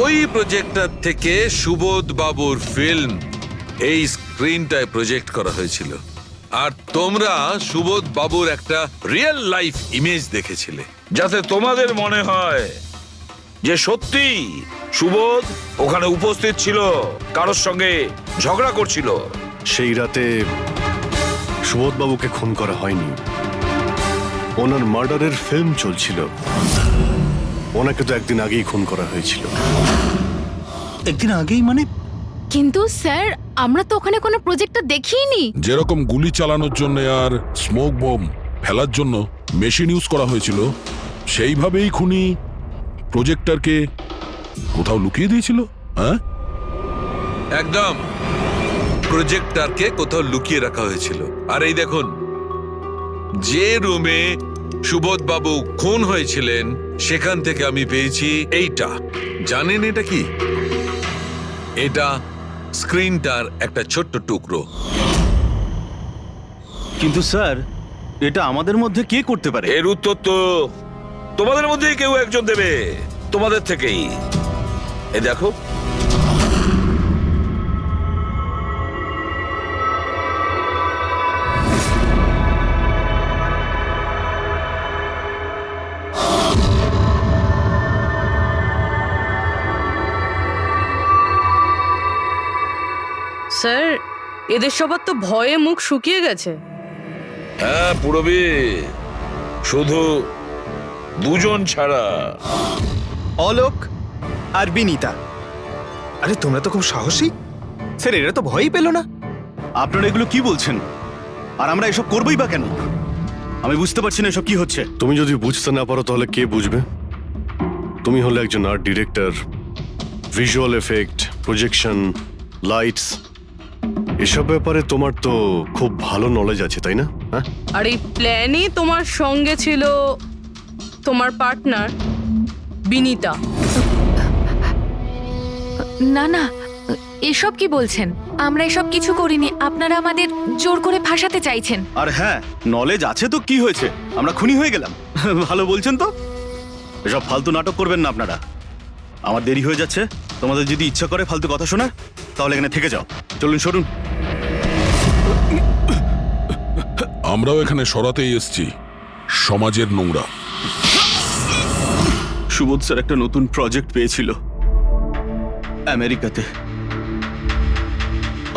Speaker 12: ওই প্রজেক্টর থেকে সুবোধ বাবুর ফিল্ম এই স্ক্রিনটায় প্রজেক্ট করা হয়েছিল। আর তোমরা সুবোধ বাবুর একটা রিয়েল লাইফ ইমেজ দেখেছিলে,
Speaker 3: যাতে তোমাদের মনে হয় যে সত্যি সুবোধ ওখানে উপস্থিত ছিল, কারোর সঙ্গে ঝগড়া করছিল।
Speaker 2: সেই রাতে সুবোধ বাবুকে খুন করা হয়নি, ওনার মার্ডারের ফিল্ম চলছিল। ওনাকে তো একদিন আগেই খুন করা হয়েছিল।
Speaker 9: একদিন আগেই মানে?
Speaker 8: কিন্তু স্যার আমরা তো ওখানে কোনো প্রজেক্টর দেখিনি।
Speaker 1: যেরকম গুলি চালানোর জন্য আর স্মোক বম ফেলার জন্য মেশিন ইউজ করা হয়েছিল, সেইভাবেই খুনি প্রজেক্টরকে কোথাও লুকিয়ে দিয়েছিল। হ্যাঁ,
Speaker 12: একদম। প্রজেক্টরকে কোথাও লুকিয়ে রাখা হয়েছিল। আর এই দেখুন, যে রুমে সুবোধ বাবু খুন হয়েছিলেন সেখান থেকে আমি পেয়েছি এইটা। জানেন এটা কি? এটা স্ক্রিনটার একটা ছোট্ট টুকরো।
Speaker 14: কিন্তু স্যার, এটা আমাদের মধ্যে কে করতে পারে?
Speaker 3: এর উত্তর তো তোমাদের মধ্যেই কেউ একজন দেবে, তোমাদের থেকেই। এ দেখো,
Speaker 6: স্যার এদের সবার তো ভয়ে মুখ শুকিয়ে গেছে।
Speaker 3: হ্যাঁ পুরবি, শুধু দুজন ছাড়া।
Speaker 4: অলোক আর বিনীতা। আরে তোমরা তো খুব সাহসী। স্যার এরা তো ভয়ই পেল না।
Speaker 7: আপনারা এগুলো কি বলছেন? আর আমরা এসব করবোই বা কেন? আমি বুঝতে পারছি না এসব কি হচ্ছে।
Speaker 2: তুমি যদি বুঝতে না পারো তাহলে কে বুঝবে? তুমি হলে একজন art director, visual effect, projection, lights, এসব ব্যাপারে তোমার তো খুব ভালো নলেজ আছে, তাই না? হ্যাঁ,
Speaker 6: আর এই প্ল্যানে তোমার সঙ্গে ছিল তোমার পার্টনার বিনীতা।
Speaker 5: না না, এসব কি বলছেন? আমরা এসব কিছু করিনি। আপনারা আমাদের জোর করে ফাঁসাতে চাইছেন।
Speaker 7: আর হ্যাঁ, নলেজ আছে তো কি হয়েছে? আমরা খুনি হয়ে গেলাম। ভালো বলছেন তো। এসব ফালতু নাটক করবেন না আপনারা। আমার দেরি হয়ে যাচ্ছে। তোমাদের যদি ইচ্ছা করে ফালতু কথা শোনার, তাহলে এখানে থেকে যাও। চলুন, সরুন।
Speaker 1: আমরাও এখানে সরাতেই এসছি সমাজের নোংরা।
Speaker 7: সুবোধ স্যার একটা নতুন প্রজেক্ট পেয়েছিল আমেরিকাতে।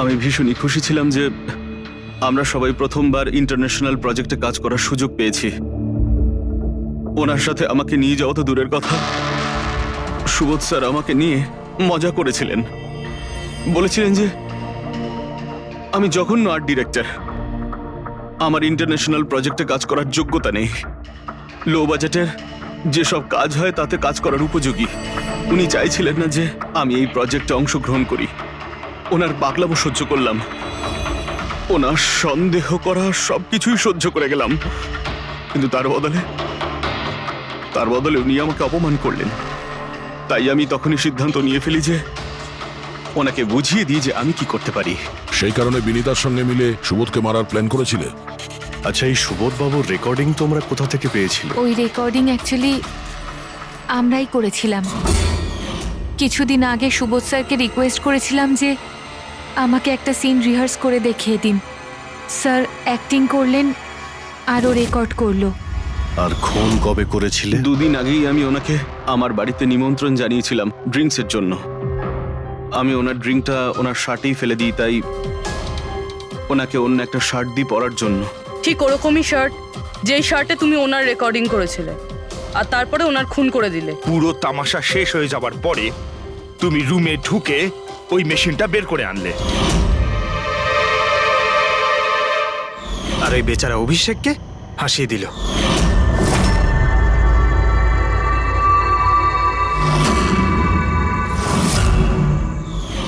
Speaker 7: আমি ভীষণই খুশি ছিলাম যে আমরা সবাই প্রথমবার ইন্টারন্যাশনাল প্রজেক্টে কাজ করার সুযোগ পেয়েছি। ওনার সাথে আমাকে নিয়ে যাওয়া তো দূরের কথা, সুবোধ স্যার আমাকে নিয়ে মজা করেছিলেন। বলেছিলেন যে আমি জঘন্য আর্ট ডিরেক্টর, আমার ইন্টারন্যাশনাল প্রজেক্টে কাজ করার যোগ্যতা নেই, লো বাজেটের যেসব কাজ হয় তাতে কাজ করার উপযোগী। উনি চাইছিলেন না যে আমি এই প্রজেক্টে অংশগ্রহণ করি। ওনার পাগলামো সহ্য করলাম, ওনার সন্দেহ করা সবকিছুই সহ্য করে গেলাম, কিন্তু তার বদলে উনি আমাকে অপমান করলেন। তাই আমি তখনই সিদ্ধান্ত নিয়ে ফেলি যে ওনাকে বুঝিয়ে দিই যে আমি কি করতে পারি।
Speaker 1: সেই কারণে বিনীতার সঙ্গে মিলে সুবোধকে মারার প্ল্যান করেছিলে?
Speaker 2: আচ্ছা, এই সুবোধ বাবুর রেকর্ডিং তোমরা কোথা থেকে পেয়েছিলে?
Speaker 5: ওই রেকর্ডিং অ্যাকচুয়ালি আমরাই করেছিলাম। কিছুদিন আগে সুবোধ স্যারকে রিকোয়েস্ট করেছিলাম যে আমাকে একটা সিন রিহার্স করে দেখিয়ে দিন। স্যার অ্যাক্টিং করলেন আরও রেকর্ড করলো।
Speaker 2: আর খুন কবে করেছিলে?
Speaker 7: 2 দিন আগেই আমি ওনাকে আমার বাড়িতে নিমন্ত্রণ জানিয়েছিলাম ড্রিঙ্কসের জন্য। আমি ওনার ড্রিঙ্কটা ওনার শার্টেই ফেলে দিই, তাই ওনাকে অন্য একটা শার্ট দিয়ে পরার জন্য।
Speaker 6: ঠিক ওরকমই শার্ট যেই শার্টে তুমি ওনার রেকর্ডিং করেছিলে, আর তারপরে ওনার খুন করে দিলে।
Speaker 17: পুরো তামাশা শেষ হয়ে যাবার পরে তুমি রুমে ঢুকে ওই মেশিনটা বের করে আনলে।
Speaker 4: আর ওই বেচারা অভিষেককে ফাঁসিয়ে দিল।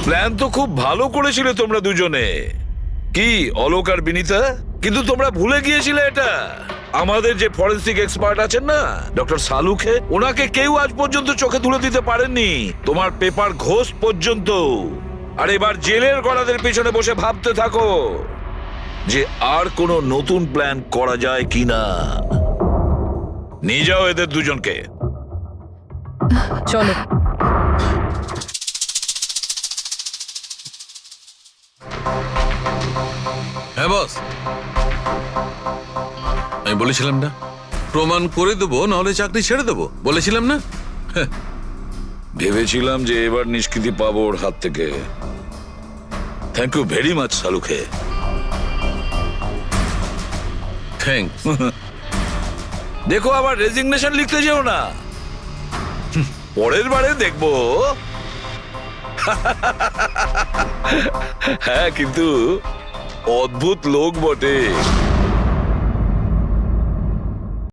Speaker 3: প্ল্যান তো খুব ভালো করেছিলে তোমরা দুজনে, কি অলোক আর বিনীতা, কিন্তু তোমরা ভুলে গিয়েছিলে এটা। আমাদের যে ফরেন্সিক এক্সপার্ট আছেন না, ডক্টর সালুখে, ওনাকে কেউ আজ পর্যন্ত চোখে তুলে দিতে পারেননি, তোমার পেপার ঘোষ পর্যন্ত। আর এবার জেলের গড়াদের পেছনে বসে ভাবতে থাকো যে আর কোনো নতুন প্ল্যান করা যায় কিনা। নিয়ে যাও এদের দুজনকে।
Speaker 6: চলো।
Speaker 12: হ্যাঁ বস, আমি বলেছিলাম না প্রমাণ করে দেবো, নাহলে চাকরি ছেড়ে দেবো, বলেছিলাম না?
Speaker 3: ভেবেছিলাম যে এবার নিষ্কৃতি পাবো ওর হাত থেকে। Thank you very much Salukhe.
Speaker 12: Thank.
Speaker 3: দেখো আবার রেজিগনেশন লিখতে যেও না, পরের বারে দেখবো। হ্যাঁ, কিন্তু অদ্ভুত লোক বটে।